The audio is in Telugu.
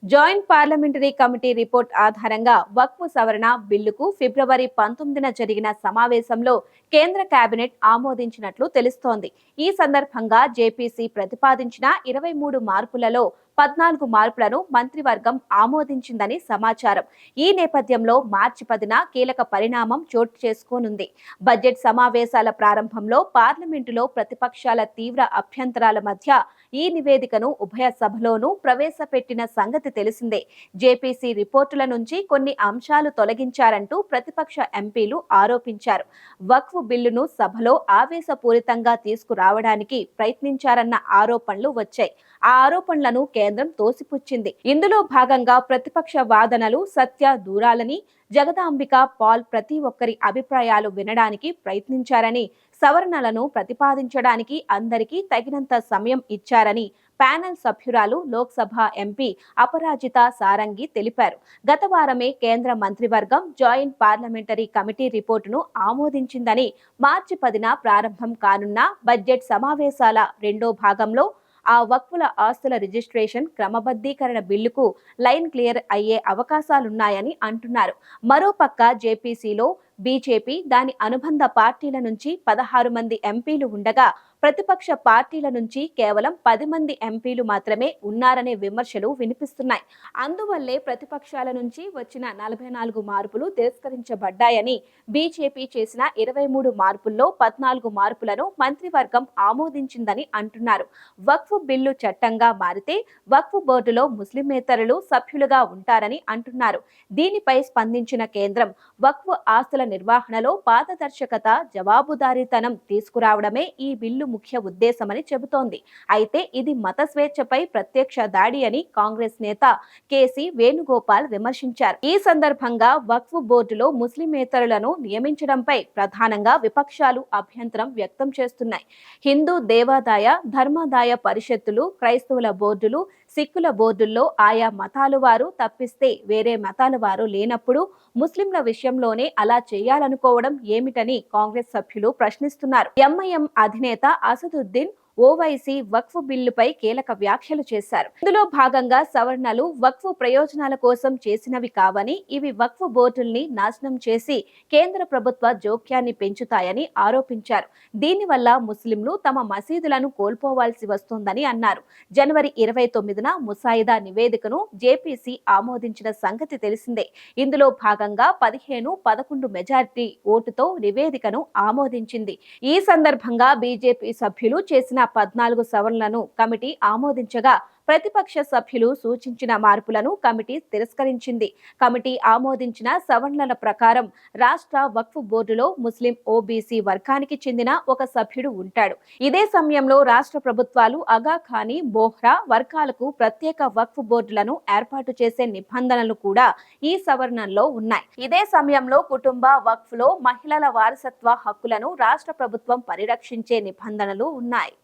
జాయింట్ పార్లమెంటరీ కమిటీ రిపోర్ట్ ఆధారంగా వక్ఫ్ సవరణ బిల్లుకు ఫిబ్రవరి 19న జరిగిన సమావేశంలో కేంద్ర కేబినెట్ ఆమోదించినట్లు తెలుస్తోంది. ఈ సందర్భంగా జేపీసీ ప్రతిపాదించిన 23 మార్పులలో 14 మార్పులను మంత్రివర్గం ఆమోదించిందని సమాచారం. ఈ నేపథ్యంలో మార్చి 10న కీలక పరిణామం చోటు చేసుకోనుంది. బడ్జెట్ సమావేశాల ప్రారంభంలో పార్లమెంటులో ప్రతిపక్షాల తీవ్ర అభ్యంతరాల మధ్య ఈ నివేదికను ఉభయ సభలోనూ ప్రవేశపెట్టిన సంగతి తెలిసిందే. జేపీసీ రిపోర్టుల నుంచి కొన్ని అంశాలు తొలగించారంటూ ప్రతిపక్ష ఎంపీలు ఆరోపించారు. వక్ఫ్ బిల్లును సభలో ఆవేశపూరితంగా తీసుకురావడానికి ప్రయత్నించారన్న ఆరోపణలు వచ్చాయి. ఆ ఆరోపణలను కేంద్రం తోసిపుచ్చింది. ఇందులో భాగంగా ప్రతిపక్ష వాదనలు సత్య దూరాలని, జగదాంబిక పాల్ ప్రతి ఒక్కరి అభిప్రాయాలు వినడానికి ప్రయత్నించారని, సవరణలను ప్రతిపాదించడానికి అందరికీ తగినంత సమయం ఇచ్చారని ప్యానెల్ సభ్యురాలు లోక్సభ ఎంపీ అపరాజిత సారంగి తెలిపారు. గత వారమే కేంద్ర మంత్రివర్గం జాయింట్ పార్లమెంటరీ కమిటీ రిపోర్టును ఆమోదించిందని, మార్చి 10న ప్రారంభం కానున్న బడ్జెట్ సమావేశాల రెండో భాగంలో ఆ వక్ఫుల ఆస్తుల రిజిస్ట్రేషన్ క్రమబద్ధీకరణ బిల్లుకు లైన్ క్లియర్ అయ్యే అవకాశాలున్నాయని అంటున్నారు. మరోపక్క జేపీసీలో బీజేపీ, దాని అనుబంధ పార్టీల నుంచి 16 మంది ఎంపీలు ఉండగా ప్రతిపక్ష పార్టీల నుంచి కేవలం 10 మంది ఎంపీలు మాత్రమే ఉన్నారనే విమర్శలు వినిపిస్తున్నాయి. అందువల్లే ప్రతిపక్షాల నుంచి వచ్చిన 44 మార్పులు తిరస్కరించబడ్డాయని, బీజేపీ చేసిన 23 మార్పుల్లో 14 మార్పులను మంత్రివర్గం ఆమోదించిందని అంటున్నారు. వక్ఫ్ బిల్లు చట్టంగా మారితే వక్ఫ్ బోర్డులో ముస్లిమేతరులు సభ్యులుగా ఉంటారని అంటున్నారు. దీనిపై స్పందించిన కేంద్రం వక్ఫ్ ఆస్తుల నిర్వహణలో పారదర్శకత, జవాబుదారీతనం తీసుకురావడమే ఈ బిల్లు ముఖ్య ఉద్దేశమని చెబుతోంది. అయితే ఇది మత స్వేచ్ఛపై ప్రత్యక్ష దాడి అని కాంగ్రెస్ నేత కేసీ వేణుగోపాల్ విమర్శించారు. ఈ సందర్భంగా వక్ఫ్ బోర్డులో ముస్లిమేతరులను నియమించడంపై ప్రధానంగా విపక్షాలు అభ్యంతరం వ్యక్తం చేస్తున్నాయి. హిందూ దేవాదాయ ధర్మాదాయ పరిషత్తులు, క్రైస్తవుల బోర్డులు, సిక్కుల బోర్డుల్లో ఆయా మతాల వారు తప్పిస్తే వేరే మతాల వారు లేనప్పుడు ముస్లింల విషయంలోనే అలా చేయాలనుకోవడం ఏమిటని కాంగ్రెస్ సభ్యులు ప్రశ్నిస్తున్నారు. ఎంఐఎం అధినేత అసదుద్దీన్ ఓవైసీ వక్ఫ్ బిల్లుపై కీలక వ్యాఖ్యలు చేశారు. ఇందులో భాగంగా సవరణలు వక్ఫ్ ప్రయోజనాల కోసం చేసినవి కావని, ఇవి వక్ఫ్ బోర్డుల్ని నాశనం చేసి కేంద్ర ప్రభుత్వ జోక్యాన్ని పెంచుతాయని ఆరోపించారు. దీనివల్ల ముస్లింలు తమ మసీదులను కోల్పోవాల్సి వస్తోందని అన్నారు. జనవరి 29న ముసాయిదా నివేదికను జేపీసీ ఆమోదించిన సంగతి తెలిసిందే. ఇందులో భాగంగా 15-11 మెజారిటీ ఓటుతో నివేదికను ఆమోదించింది. ఈ సందర్భంగా బీజేపీ సభ్యులు చేసిన 14 సవరణలను కమిటీ ఆమోదించగా ప్రతిపక్ష సభ్యులు సూచించిన మార్పులను కమిటీ తిరస్కరించింది. కమిటీ ఆమోదించిన సవరణల ప్రకారం రాష్ట్ర వక్ఫ్ బోర్డులో ముస్లిం ఓబీసీ వర్గానికి చెందిన ఒక సభ్యుడు ఉంటాడు. ఇదే సమయంలో రాష్ట్ర ప్రభుత్వాలు అగా ఖానీ, బోహ్రా వర్గాలకు ప్రత్యేక వక్ఫ్ బోర్డులను ఏర్పాటు చేసే నిబంధనలు కూడా ఈ సవరణల్లో ఉన్నాయి. ఇదే సమయంలో కుటుంబ వక్ఫ్లో మహిళల వారసత్వ హక్కులను రాష్ట్ర ప్రభుత్వం పరిరక్షించే నిబంధనలు ఉన్నాయి.